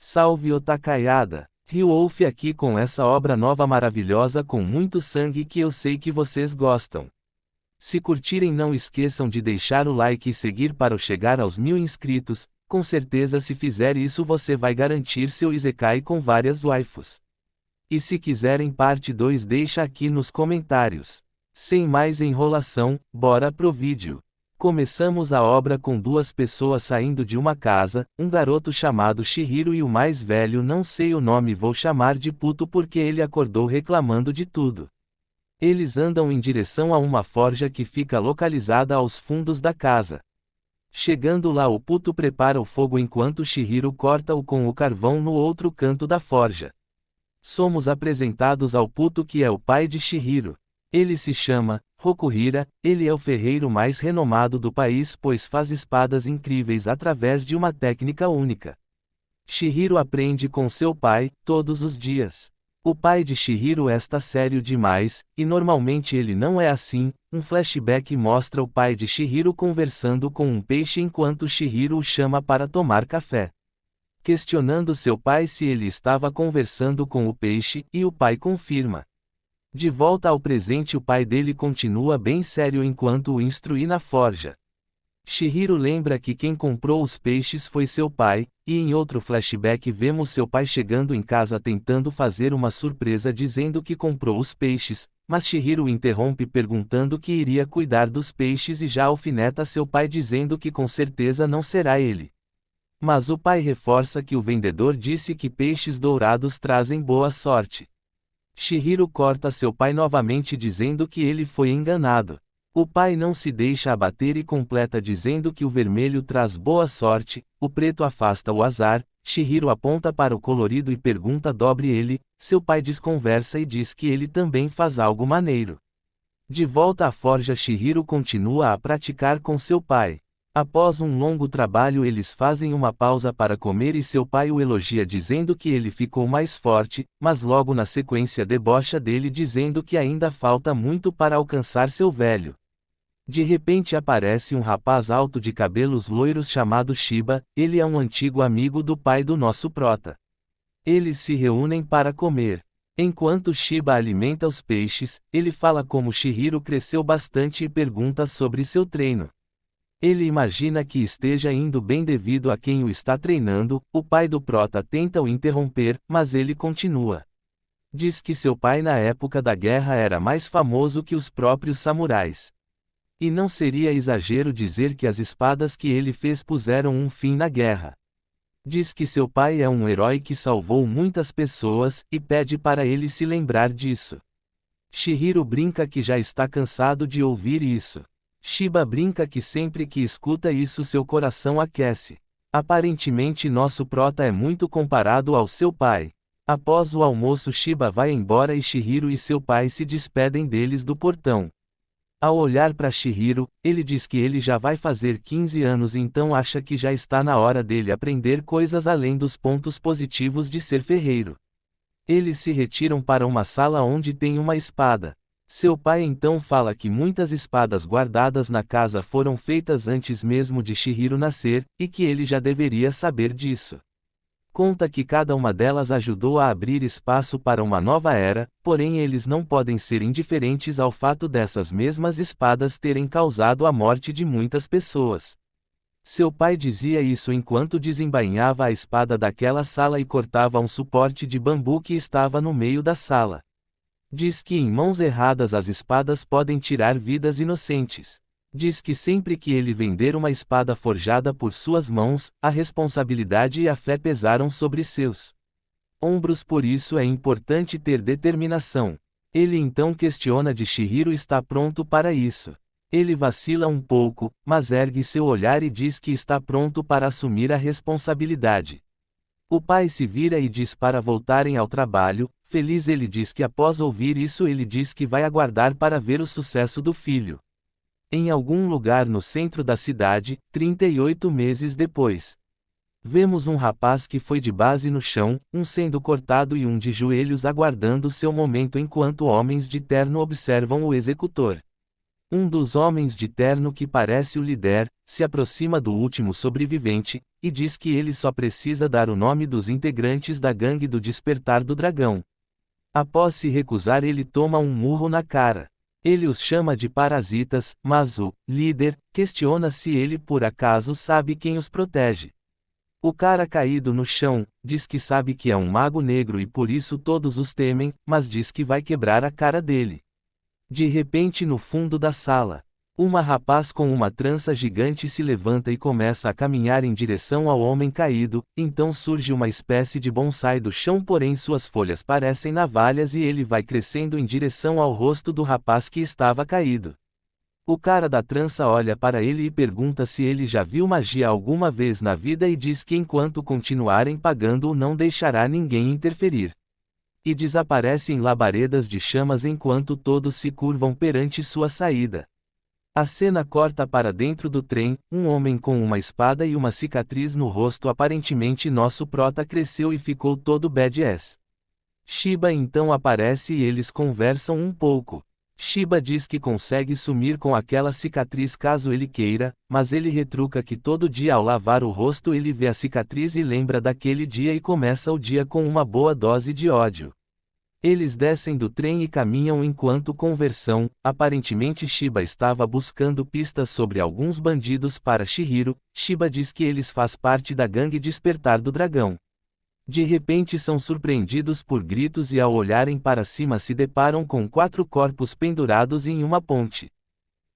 Salve o Takayada! Ryuolf aqui com essa obra nova maravilhosa com muito sangue que eu sei que vocês gostam. Se curtirem não esqueçam de deixar o like e seguir para chegar aos 1000 inscritos, com certeza se fizer isso você vai garantir seu Isekai com várias waifus. E se quiserem parte 2 deixa aqui nos comentários. Sem mais enrolação, bora pro vídeo. Começamos a obra com duas pessoas saindo de uma casa, um garoto chamado Chihiro e o mais velho não sei o nome vou chamar de puto porque ele acordou reclamando de tudo. Eles andam em direção a uma forja que fica localizada aos fundos da casa. Chegando lá o puto prepara o fogo enquanto Chihiro corta-o com o carvão no outro canto da forja. Somos apresentados ao puto que é o pai de Chihiro. Ele se chama Rokuhira, ele é o ferreiro mais renomado do país pois faz espadas incríveis através de uma técnica única. Chihiro aprende com seu pai, todos os dias. O pai de Chihiro está sério demais, e normalmente ele não é assim. Um flashback mostra o pai de Chihiro conversando com um peixe enquanto Chihiro o chama para tomar café. Questionando seu pai se ele estava conversando com o peixe, e o pai confirma. De volta ao presente o pai dele continua bem sério enquanto o instrui na forja. Chihiro lembra que quem comprou os peixes foi seu pai, e em outro flashback vemos seu pai chegando em casa tentando fazer uma surpresa dizendo que comprou os peixes, mas Chihiro interrompe perguntando que iria cuidar dos peixes e já alfineta seu pai dizendo que com certeza não será ele. Mas o pai reforça que o vendedor disse que peixes dourados trazem boa sorte. Chihiro corta seu pai novamente dizendo que ele foi enganado. O pai não se deixa abater e completa dizendo que o vermelho traz boa sorte, o preto afasta o azar. Chihiro aponta para o colorido e pergunta dobre ele, seu pai desconversa e diz que ele também faz algo maneiro. De volta à forja Chihiro continua a praticar com seu pai. Após um longo trabalho eles fazem uma pausa para comer e seu pai o elogia dizendo que ele ficou mais forte, mas logo na sequência debocha dele dizendo que ainda falta muito para alcançar seu velho. De repente aparece um rapaz alto de cabelos loiros chamado Shiba, ele é um antigo amigo do pai do nosso prota. Eles se reúnem para comer. Enquanto Shiba alimenta os peixes, ele fala como Chihiro cresceu bastante e pergunta sobre seu treino. Ele imagina que esteja indo bem devido a quem o está treinando. O pai do prota tenta o interromper, mas ele continua. Diz que seu pai na época da guerra era mais famoso que os próprios samurais. E não seria exagero dizer que as espadas que ele fez puseram um fim na guerra. Diz que seu pai é um herói que salvou muitas pessoas, e pede para ele se lembrar disso. Chihiro brinca que já está cansado de ouvir isso. Shiba brinca que sempre que escuta isso seu coração aquece. Aparentemente nosso prota é muito comparado ao seu pai. Após o almoço Shiba vai embora e Chihiro e seu pai se despedem deles do portão. Ao olhar para Chihiro, ele diz que ele já vai fazer 15 anos então acha que já está na hora dele aprender coisas além dos pontos positivos de ser ferreiro. Eles se retiram para uma sala onde tem uma espada. Seu pai então fala que muitas espadas guardadas na casa foram feitas antes mesmo de Chihiro nascer, e que ele já deveria saber disso. Conta que cada uma delas ajudou a abrir espaço para uma nova era, porém eles não podem ser indiferentes ao fato dessas mesmas espadas terem causado a morte de muitas pessoas. Seu pai dizia isso enquanto desembainhava a espada daquela sala e cortava um suporte de bambu que estava no meio da sala. Diz que em mãos erradas as espadas podem tirar vidas inocentes. Diz que sempre que ele vender uma espada forjada por suas mãos, a responsabilidade e a fé pesaram sobre seus ombros, por isso é importante ter determinação. Ele então questiona de Chihiro está pronto para isso. Ele vacila um pouco, mas ergue seu olhar e diz que está pronto para assumir a responsabilidade. O pai se vira e diz para voltarem ao trabalho. Feliz ele diz que após ouvir isso ele diz que vai aguardar para ver o sucesso do filho. Em algum lugar no centro da cidade, 38 meses depois. Vemos um rapaz que foi de base no chão, um sendo cortado e um de joelhos aguardando seu momento enquanto homens de terno observam o executor. Um dos homens de terno que parece o líder, se aproxima do último sobrevivente, e diz que ele só precisa dar o nome dos integrantes da gangue do Despertar do Dragão. Após se recusar, ele toma um murro na cara. Ele os chama de parasitas, mas o líder questiona se ele por acaso sabe quem os protege. O cara caído no chão diz que sabe que é um mago negro e por isso todos os temem, mas diz que vai quebrar a cara dele. De repente, no fundo da sala, uma rapaz com uma trança gigante se levanta e começa a caminhar em direção ao homem caído. Então surge uma espécie de bonsai do chão, porém suas folhas parecem navalhas e ele vai crescendo em direção ao rosto do rapaz que estava caído. O cara da trança olha para ele e pergunta se ele já viu magia alguma vez na vida e diz que enquanto continuarem pagando não deixará ninguém interferir. E desaparece em labaredas de chamas enquanto todos se curvam perante sua saída. A cena corta para dentro do trem, um homem com uma espada e uma cicatriz no rosto. Aparentemente nosso prota cresceu e ficou todo badass. Shiba então aparece e eles conversam um pouco. Shiba diz que consegue sumir com aquela cicatriz caso ele queira, mas ele retruca que todo dia ao lavar o rosto ele vê a cicatriz e lembra daquele dia e começa o dia com uma boa dose de ódio. Eles descem do trem e caminham enquanto conversam. Aparentemente Shiba estava buscando pistas sobre alguns bandidos para Chihiro. Shiba diz que eles fazem parte da gangue Despertar do Dragão. De repente são surpreendidos por gritos e ao olharem para cima se deparam com 4 corpos pendurados em uma ponte.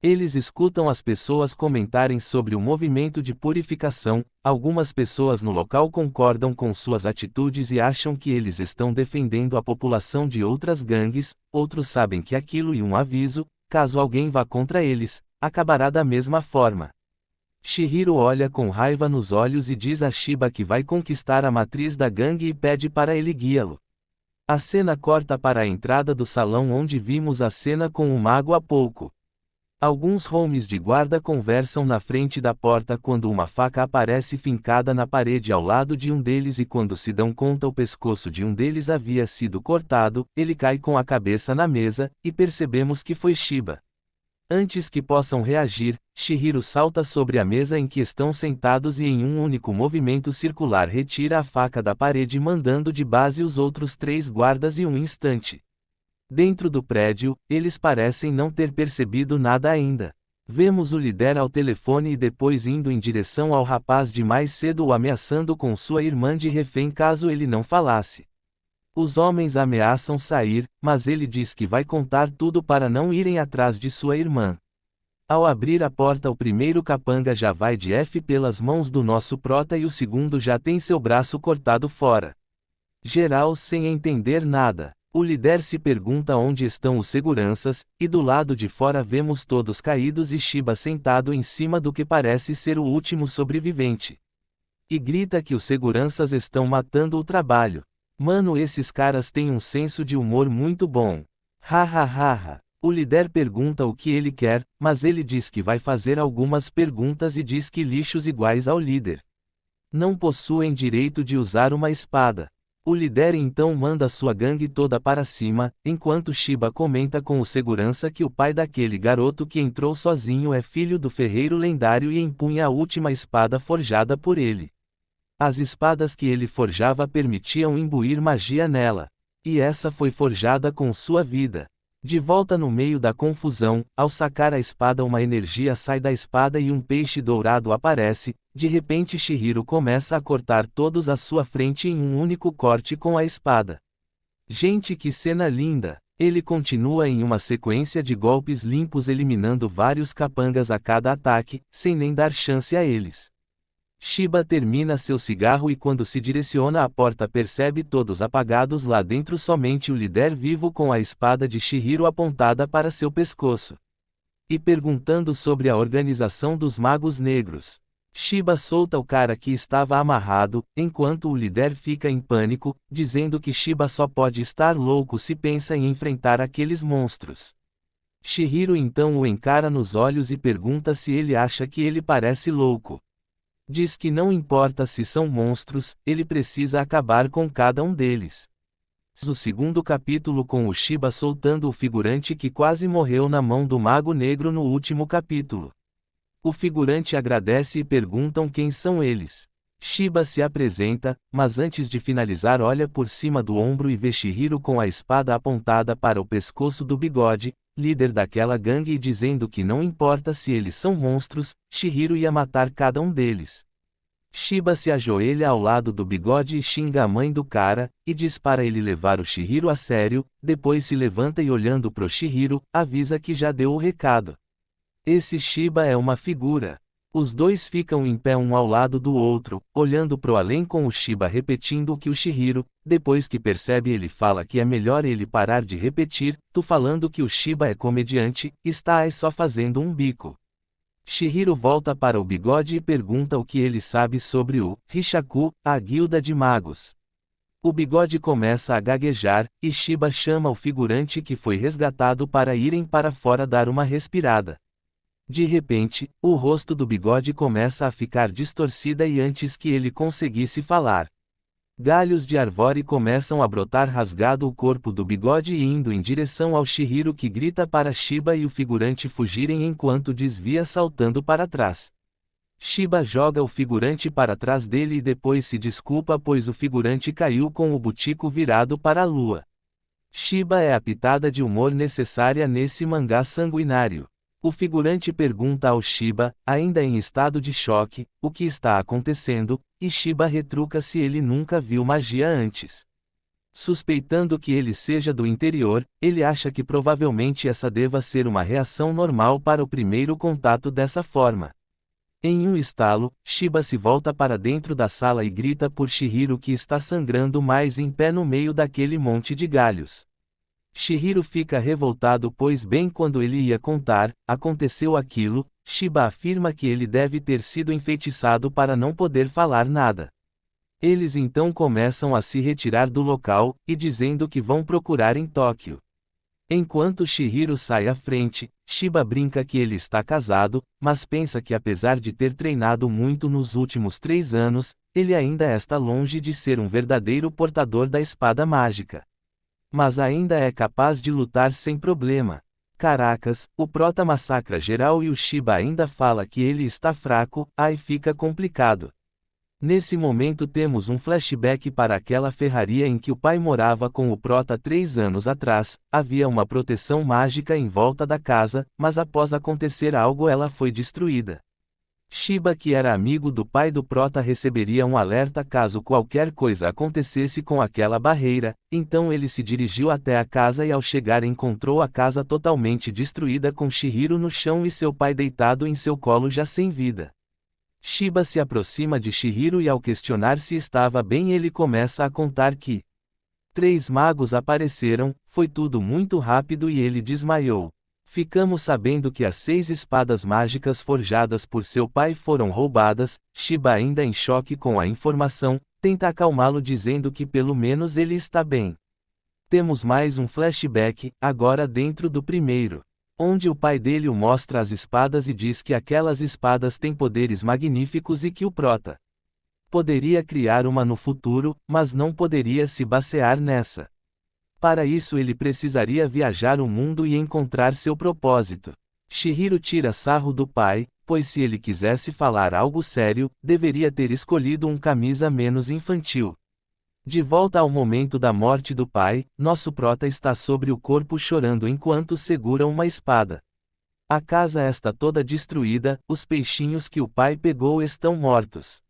Eles escutam as pessoas comentarem sobre o movimento de purificação. Algumas pessoas no local concordam com suas atitudes e acham que eles estão defendendo a população de outras gangues. Outros sabem que aquilo é um aviso, caso alguém vá contra eles, acabará da mesma forma. Chihiro olha com raiva nos olhos e diz a Shiba que vai conquistar a matriz da gangue e pede para ele guiá-lo. A cena corta para a entrada do salão onde vimos a cena com o mago há pouco. Alguns homens de guarda conversam na frente da porta quando uma faca aparece fincada na parede ao lado de um deles e quando se dão conta o pescoço de um deles havia sido cortado, ele cai com a cabeça na mesa, e percebemos que foi Shiba. Antes que possam reagir, Chihiro salta sobre a mesa em que estão sentados e em um único movimento circular retira a faca da parede mandando de base os outros 3 guardas em um instante. Dentro do prédio, eles parecem não ter percebido nada ainda. Vemos o líder ao telefone e depois indo em direção ao rapaz de mais cedo o ameaçando com sua irmã de refém caso ele não falasse. Os homens ameaçam sair, mas ele diz que vai contar tudo para não irem atrás de sua irmã. Ao abrir a porta, o primeiro capanga já vai de F pelas mãos do nosso prota e o segundo já tem seu braço cortado fora. Geral sem entender nada. O líder se pergunta onde estão os seguranças, e do lado de fora vemos todos caídos e Shiba sentado em cima do que parece ser o último sobrevivente. E grita que os seguranças estão matando o trabalho. Mano, esses caras têm um senso de humor muito bom. Hahaha. O líder pergunta o que ele quer, mas ele diz que vai fazer algumas perguntas e diz que lixos iguais ao líder não possuem direito de usar uma espada. O líder então manda sua gangue toda para cima, enquanto Shiba comenta com o segurança que o pai daquele garoto que entrou sozinho é filho do ferreiro lendário e empunha a última espada forjada por ele. As espadas que ele forjava permitiam imbuir magia nela. E essa foi forjada com sua vida. De volta no meio da confusão, ao sacar a espada uma energia sai da espada e um peixe dourado aparece. De repente Chihiro começa a cortar todos à sua frente em um único corte com a espada. Gente, que cena linda! Ele continua em uma sequência de golpes limpos eliminando vários capangas a cada ataque, sem nem dar chance a eles. Shiba termina seu cigarro e quando se direciona à porta percebe todos apagados lá dentro, somente o líder vivo com a espada de Chihiro apontada para seu pescoço. E perguntando sobre a organização dos magos negros. Shiba solta o cara que estava amarrado, enquanto o líder fica em pânico, dizendo que Shiba só pode estar louco se pensa em enfrentar aqueles monstros. Chihiro então o encara nos olhos e pergunta se ele acha que ele parece louco. Diz que não importa se são monstros, ele precisa acabar com cada um deles. O segundo capítulo com o Shiba soltando o figurante que quase morreu na mão do Mago Negro no último capítulo. O figurante agradece e perguntam quem são eles. Shiba se apresenta, mas antes de finalizar olha por cima do ombro e vê Chihiro com a espada apontada para o pescoço do Bigode, líder daquela gangue, e dizendo que não importa se eles são monstros, Chihiro ia matar cada um deles. Shiba se ajoelha ao lado do Bigode e xinga a mãe do cara, e diz para ele levar o Chihiro a sério, depois se levanta e olhando pro Chihiro, avisa que já deu o recado. Esse Shiba é uma figura. Os dois ficam em pé um ao lado do outro, olhando pro além com o Shiba repetindo o que o Chihiro, depois que percebe ele fala que é melhor ele parar de repetir, tu falando que o Shiba é comediante, está aí só fazendo um bico. Chihiro volta para o Bigode e pergunta o que ele sabe sobre o Rishaku, a guilda de magos. O Bigode começa a gaguejar, e Shiba chama o figurante que foi resgatado para irem para fora dar uma respirada. De repente, o rosto do Bigode começa a ficar distorcida e antes que ele conseguisse falar, galhos de árvore começam a brotar rasgado o corpo do Bigode e indo em direção ao Chihiro, que grita para Shiba e o figurante fugirem enquanto desvia saltando para trás. Shiba joga o figurante para trás dele e depois se desculpa pois o figurante caiu com o butico virado para a lua. Shiba é a pitada de humor necessária nesse mangá sanguinário. O figurante pergunta ao Shiba, ainda em estado de choque, o que está acontecendo, e Shiba retruca se ele nunca viu magia antes. Suspeitando que ele seja do interior, ele acha que provavelmente essa deva ser uma reação normal para o primeiro contato dessa forma. Em um estalo, Shiba se volta para dentro da sala e grita por Chihiro, que está sangrando mais em pé no meio daquele monte de galhos. Chihiro fica revoltado pois bem quando ele ia contar, aconteceu aquilo. Shiba afirma que ele deve ter sido enfeitiçado para não poder falar nada. Eles então começam a se retirar do local, e dizendo que vão procurar em Tóquio. Enquanto Chihiro sai à frente, Shiba brinca que ele está casado, mas pensa que apesar de ter treinado muito nos últimos 3 anos, ele ainda está longe de ser um verdadeiro portador da espada mágica. Mas ainda é capaz de lutar sem problema. Caracas, o prota massacra geral e o Shiba ainda fala que ele está fraco, aí fica complicado. Nesse momento temos um flashback para aquela ferraria em que o pai morava com o prota 3 anos atrás, havia uma proteção mágica em volta da casa, mas após acontecer algo ela foi destruída. Shiba, que era amigo do pai do prota, receberia um alerta caso qualquer coisa acontecesse com aquela barreira, então ele se dirigiu até a casa e ao chegar encontrou a casa totalmente destruída com Chihiro no chão e seu pai deitado em seu colo já sem vida. Shiba se aproxima de Chihiro e ao questionar se estava bem ele começa a contar que 3 magos apareceram, foi tudo muito rápido e ele desmaiou. Ficamos sabendo que as 6 espadas mágicas forjadas por seu pai foram roubadas. Shiba, ainda em choque com a informação, tenta acalmá-lo dizendo que pelo menos ele está bem. Temos mais um flashback, agora dentro do primeiro, onde o pai dele o mostra as espadas e diz que aquelas espadas têm poderes magníficos e que o prota poderia criar uma no futuro, mas não poderia se basear nessa. Para isso ele precisaria viajar o mundo e encontrar seu propósito. Chihiro tira sarro do pai, pois se ele quisesse falar algo sério, deveria ter escolhido um camisa menos infantil. De volta ao momento da morte do pai, nosso prota está sobre o corpo chorando enquanto segura uma espada. A casa está toda destruída, os peixinhos que o pai pegou estão mortos.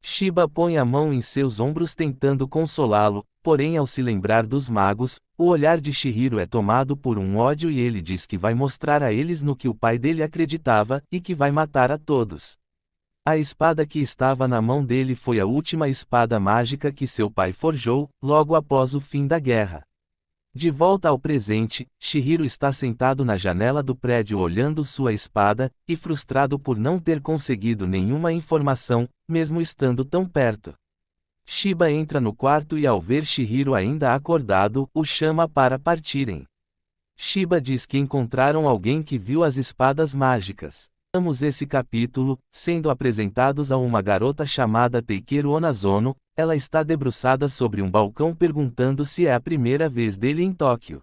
Shiba põe a mão em seus ombros tentando consolá-lo, porém ao se lembrar dos magos, o olhar de Chihiro é tomado por um ódio e ele diz que vai mostrar a eles no que o pai dele acreditava, e que vai matar a todos. A espada que estava na mão dele foi a última espada mágica que seu pai forjou, logo após o fim da guerra. De volta ao presente, Chihiro está sentado na janela do prédio olhando sua espada, e frustrado por não ter conseguido nenhuma informação, mesmo estando tão perto. Shiba entra no quarto e ao ver Chihiro ainda acordado, o chama para partirem. Shiba diz que encontraram alguém que viu as espadas mágicas. Começamos esse capítulo, sendo apresentados a uma garota chamada Teikeru Onazono. Ela está debruçada sobre um balcão perguntando se é a primeira vez dele em Tóquio.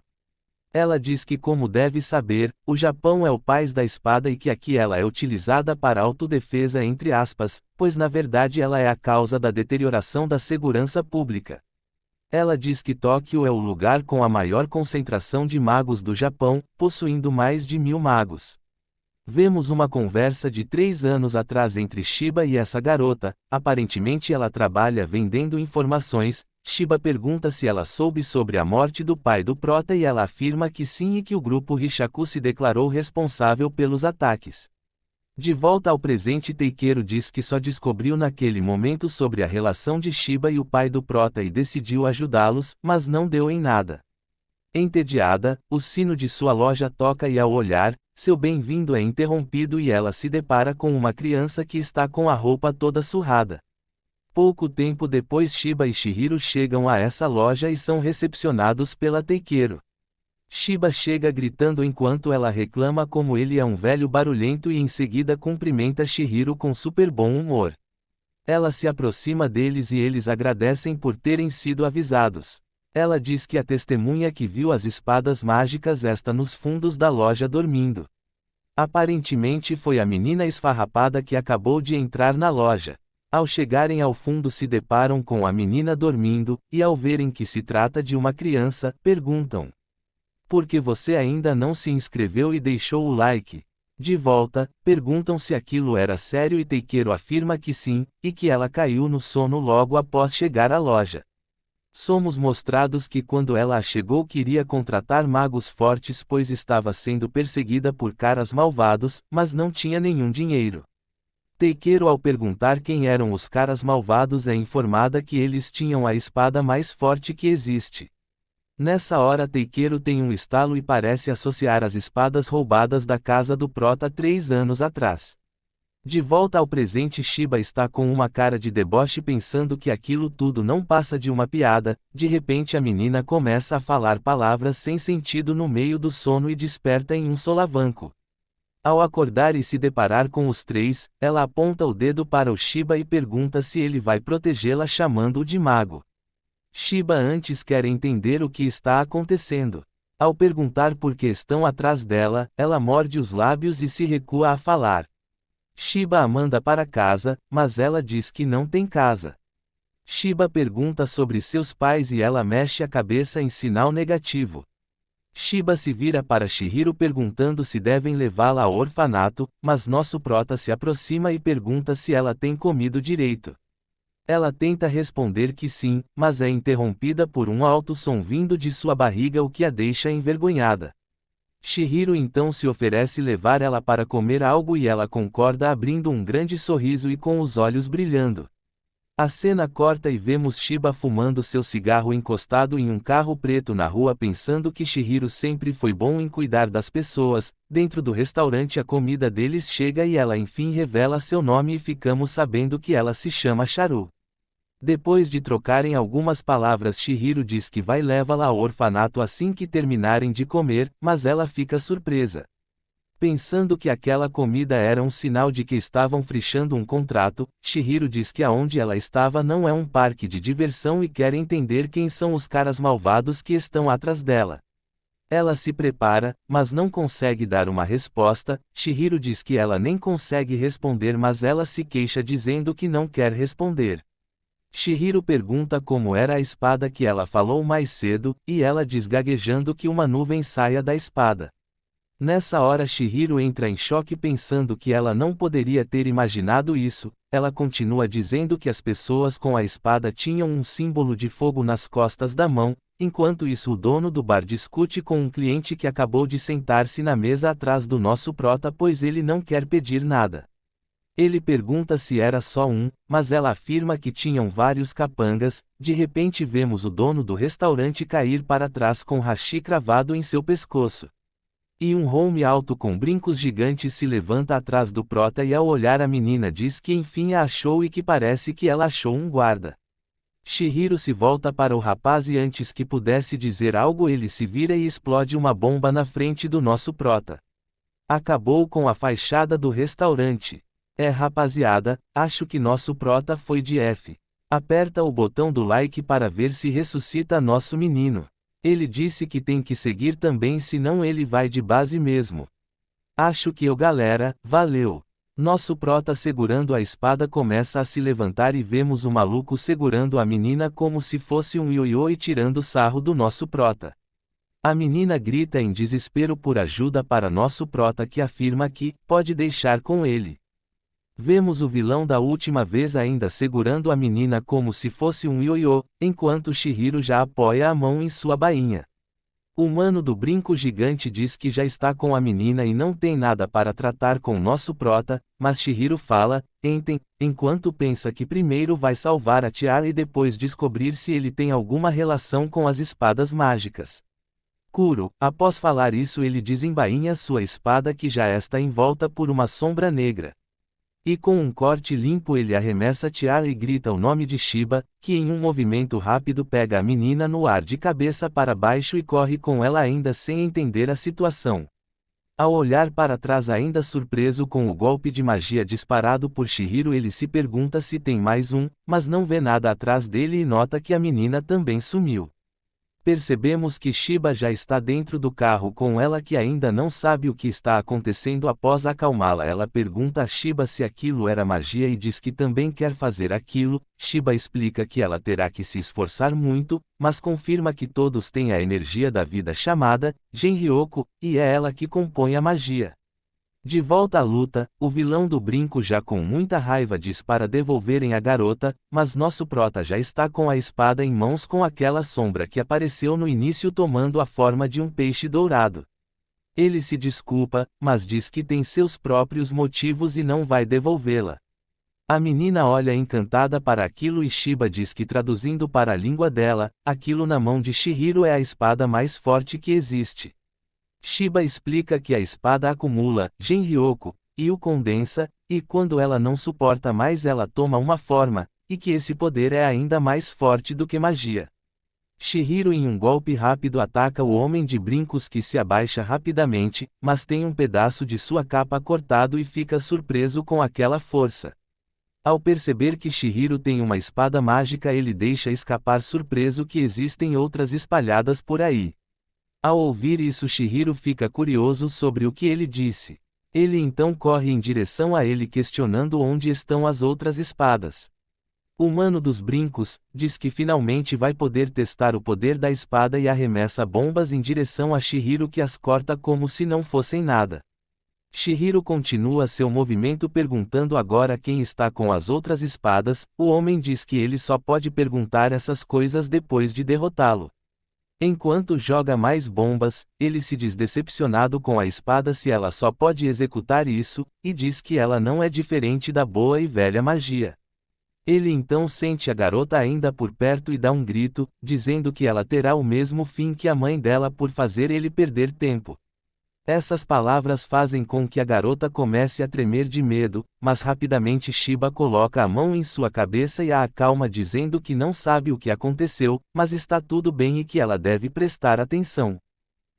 Ela diz que, como deve saber, o Japão é o país da espada e que aqui ela é utilizada para autodefesa entre aspas, pois na verdade ela é a causa da deterioração da segurança pública. Ela diz que Tóquio é o lugar com a maior concentração de magos do Japão, possuindo mais de 1000 magos. Vemos uma conversa de 3 anos atrás entre Shiba e essa garota. Aparentemente ela trabalha vendendo informações. Shiba pergunta se ela soube sobre a morte do pai do prota e ela afirma que sim e que o grupo Rishaku se declarou responsável pelos ataques. De volta ao presente, Teikeru diz que só descobriu naquele momento sobre a relação de Shiba e o pai do prota e decidiu ajudá-los, mas não deu em nada. Entediada, o sino de sua loja toca e ao olhar, seu bem-vindo é interrompido e ela se depara com uma criança que está com a roupa toda surrada. Pouco tempo depois Shiba e Chihiro chegam a essa loja e são recepcionados pela Teikeru. Shiba chega gritando enquanto ela reclama como ele é um velho barulhento e em seguida cumprimenta Chihiro com super bom humor. Ela se aproxima deles e eles agradecem por terem sido avisados. Ela diz que a testemunha que viu as espadas mágicas está nos fundos da loja dormindo. Aparentemente foi a menina esfarrapada que acabou de entrar na loja. Ao chegarem ao fundo se deparam com a menina dormindo, e ao verem que se trata de uma criança, perguntam: por que você ainda não se inscreveu e deixou o like? De volta, perguntam se aquilo era sério e Teikeru afirma que sim, e que ela caiu no sono logo após chegar à loja. Somos mostrados que quando ela chegou queria contratar magos fortes pois estava sendo perseguida por caras malvados, mas não tinha nenhum dinheiro. Teikeru ao perguntar quem eram os caras malvados é informada que eles tinham a espada mais forte que existe. Nessa hora Teikeru tem um estalo e parece associar as espadas roubadas da casa do prota 3 anos atrás. De volta ao presente Shiba está com uma cara de deboche pensando que aquilo tudo não passa de uma piada. De repente a menina começa a falar palavras sem sentido no meio do sono e desperta em um solavanco. Ao acordar e se deparar com os 3, ela aponta o dedo para o Shiba e pergunta se ele vai protegê-la chamando-o de mago. Shiba antes quer entender o que está acontecendo. Ao perguntar por que estão atrás dela, ela morde os lábios e se recua a falar. Shiba a manda para casa, mas ela diz que não tem casa. Shiba pergunta sobre seus pais e ela mexe a cabeça em sinal negativo. Shiba se vira para Chihiro perguntando se devem levá-la ao orfanato, mas nosso prota se aproxima e pergunta se ela tem comido direito. Ela tenta responder que sim, mas é interrompida por um alto som vindo de sua barriga o que a deixa envergonhada. Chihiro então se oferece levar ela para comer algo e ela concorda abrindo um grande sorriso e com os olhos brilhando. A cena corta e vemos Shiba fumando seu cigarro encostado em um carro preto na rua pensando que Chihiro sempre foi bom em cuidar das pessoas. Dentro do restaurante a comida deles chega e ela enfim revela seu nome e ficamos sabendo que ela se chama Charu. Depois de trocarem algumas palavras Chihiro diz que vai levá-la ao orfanato assim que terminarem de comer, mas ela fica surpresa. Pensando que aquela comida era um sinal de que estavam fechando um contrato, Chihiro diz que aonde ela estava não é um parque de diversão e quer entender quem são os caras malvados que estão atrás dela. Ela se prepara, mas não consegue dar uma resposta. Chihiro diz que ela nem consegue responder mas ela se queixa dizendo que não quer responder. Chihiro pergunta como era a espada que ela falou mais cedo, e ela diz gaguejando que uma nuvem saia da espada. Nessa hora Chihiro entra em choque pensando que ela não poderia ter imaginado isso. Ela continua dizendo que as pessoas com a espada tinham um símbolo de fogo nas costas da mão. Enquanto isso o dono do bar discute com um cliente que acabou de sentar-se na mesa atrás do nosso prota pois ele não quer pedir nada. Ele pergunta se era só um, mas ela afirma que tinham vários capangas. De repente vemos o dono do restaurante cair para trás com hashi cravado em seu pescoço. E um home alto com brincos gigantes se levanta atrás do prota e ao olhar a menina diz que enfim a achou e que parece que ela achou um guarda. Chihiro se volta para o rapaz e antes que pudesse dizer algo ele se vira e explode uma bomba na frente do nosso prota. Acabou com a fachada do restaurante. Rapaziada, acho que nosso prota foi de F. Aperta o botão do like para ver se ressuscita nosso menino. Ele disse que tem que seguir também, senão ele vai de base mesmo. Acho que eu, galera, valeu. Nosso prota segurando a espada começa a se levantar e vemos o maluco segurando a menina como se fosse um ioiô e tirando sarro do nosso prota. A menina grita em desespero por ajuda para nosso prota, que afirma que pode deixar com ele. Vemos o vilão da última vez ainda segurando a menina como se fosse um ioiô, enquanto Chihiro já apoia a mão em sua bainha. O mano do brinco gigante diz que já está com a menina e não tem nada para tratar com nosso prota, mas Chihiro fala, enquanto pensa que primeiro vai salvar a Tiara e depois descobrir se ele tem alguma relação com as espadas mágicas. Kuro, após falar isso, ele desembainha sua espada, que já está envolta por uma sombra negra. E com um corte limpo ele arremessa Tiara e grita o nome de Shiba, que em um movimento rápido pega a menina no ar de cabeça para baixo e corre com ela ainda sem entender a situação. Ao olhar para trás ainda surpreso com o golpe de magia disparado por Chihiro, ele se pergunta se tem mais um, mas não vê nada atrás dele e nota que a menina também sumiu. Percebemos que Shiba já está dentro do carro com ela, que ainda não sabe o que está acontecendo. Após acalmá-la, ela pergunta a Shiba se aquilo era magia e diz que também quer fazer aquilo. Shiba explica que ela terá que se esforçar muito, mas confirma que todos têm a energia da vida chamada Genryoko, e é ela que compõe a magia. De volta à luta, o vilão do brinco, já com muita raiva, diz para devolverem a garota, mas nosso prota já está com a espada em mãos com aquela sombra que apareceu no início tomando a forma de um peixe dourado. Ele se desculpa, mas diz que tem seus próprios motivos e não vai devolvê-la. A menina olha encantada para aquilo e Shiba diz que, traduzindo para a língua dela, aquilo na mão de Chihiro é a espada mais forte que existe. Shiba explica que a espada acumula Genryoko e o condensa, e quando ela não suporta mais ela toma uma forma, e que esse poder é ainda mais forte do que magia. Chihiro em um golpe rápido ataca o homem de brincos, que se abaixa rapidamente, mas tem um pedaço de sua capa cortado e fica surpreso com aquela força. Ao perceber que Chihiro tem uma espada mágica, ele deixa escapar surpreso que existem outras espalhadas por aí. Ao ouvir isso, Chihiro fica curioso sobre o que ele disse. Ele então corre em direção a ele questionando onde estão as outras espadas. O mano dos brincos diz que finalmente vai poder testar o poder da espada e arremessa bombas em direção a Chihiro, que as corta como se não fossem nada. Chihiro continua seu movimento perguntando agora quem está com as outras espadas. O homem diz que ele só pode perguntar essas coisas depois de derrotá-lo. Enquanto joga mais bombas, ele se diz decepcionado com a espada se ela só pode executar isso, e diz que ela não é diferente da boa e velha magia. Ele então sente a garota ainda por perto e dá um grito, dizendo que ela terá o mesmo fim que a mãe dela por fazer ele perder tempo. Essas palavras fazem com que a garota comece a tremer de medo, mas rapidamente Shiba coloca a mão em sua cabeça e a acalma, dizendo que não sabe o que aconteceu, mas está tudo bem e que ela deve prestar atenção.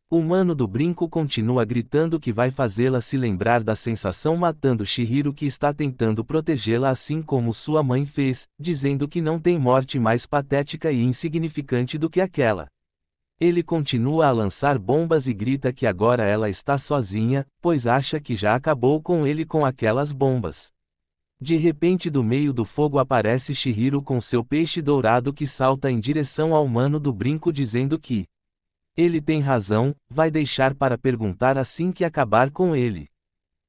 O mano do brinco continua gritando que vai fazê-la se lembrar da sensação, matando Chihiro, que está tentando protegê-la assim como sua mãe fez, dizendo que não tem morte mais patética e insignificante do que aquela. Ele continua a lançar bombas e grita que agora ela está sozinha, pois acha que já acabou com ele com aquelas bombas. De repente, do meio do fogo aparece Chihiro com seu peixe dourado, que salta em direção ao mano do brinco, dizendo que ele tem razão, vai deixar para perguntar assim que acabar com ele.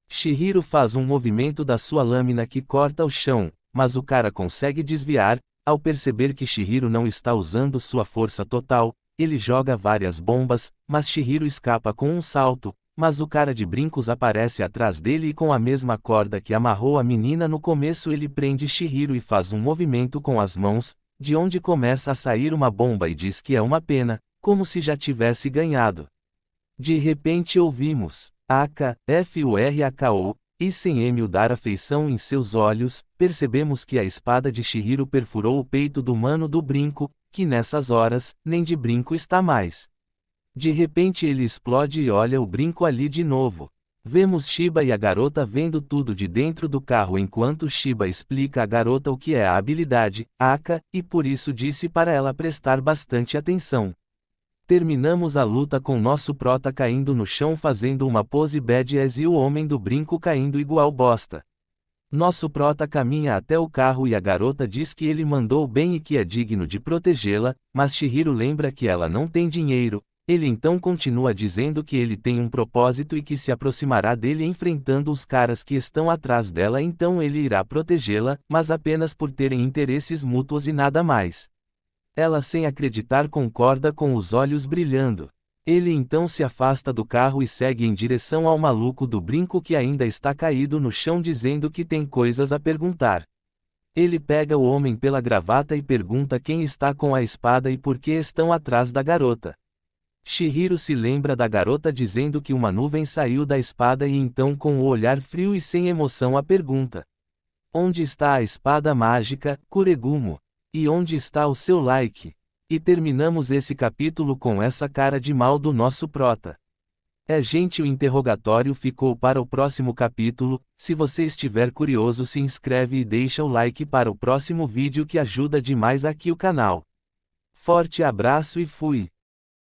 Chihiro faz um movimento da sua lâmina que corta o chão, mas o cara consegue desviar. Ao perceber que Chihiro não está usando sua força total, ele joga várias bombas, mas Chihiro escapa com um salto, mas o cara de brincos aparece atrás dele e com a mesma corda que amarrou a menina no começo ele prende Chihiro e faz um movimento com as mãos, de onde começa a sair uma bomba, e diz que é uma pena, como se já tivesse ganhado. De repente ouvimos AKFURAKO, e sem Emil dar afeição em seus olhos, percebemos que a espada de Chihiro perfurou o peito do mano do brinco, que nessas horas, nem de brinco está mais. De repente ele explode e olha o brinco ali de novo. Vemos Shiba e a garota vendo tudo de dentro do carro enquanto Shiba explica à garota o que é a habilidade, Aka, e por isso disse para ela prestar bastante atenção. Terminamos a luta com nosso prota caindo no chão fazendo uma pose badass e o homem do brinco caindo igual bosta. Nosso prota caminha até o carro e a garota diz que ele mandou bem e que é digno de protegê-la, mas Chihiro lembra que ela não tem dinheiro. Ele então continua dizendo que ele tem um propósito e que se aproximará dele enfrentando os caras que estão atrás dela, então ele irá protegê-la, mas apenas por terem interesses mútuos e nada mais. Ela, sem acreditar, concorda com os olhos brilhando. Ele então se afasta do carro e segue em direção ao maluco do brinco que ainda está caído no chão dizendo que tem coisas a perguntar. Ele pega o homem pela gravata e pergunta quem está com a espada e por que estão atrás da garota. Chihiro se lembra da garota dizendo que uma nuvem saiu da espada e então com o olhar frio e sem emoção a pergunta: onde está a espada mágica, Kuregumo? E onde está o seu like? E terminamos esse capítulo com essa cara de mal do nosso prota. Gente, o interrogatório ficou para o próximo capítulo. Se você estiver curioso, se inscreve e deixa o like para o próximo vídeo que ajuda demais aqui o canal. Forte abraço e fui!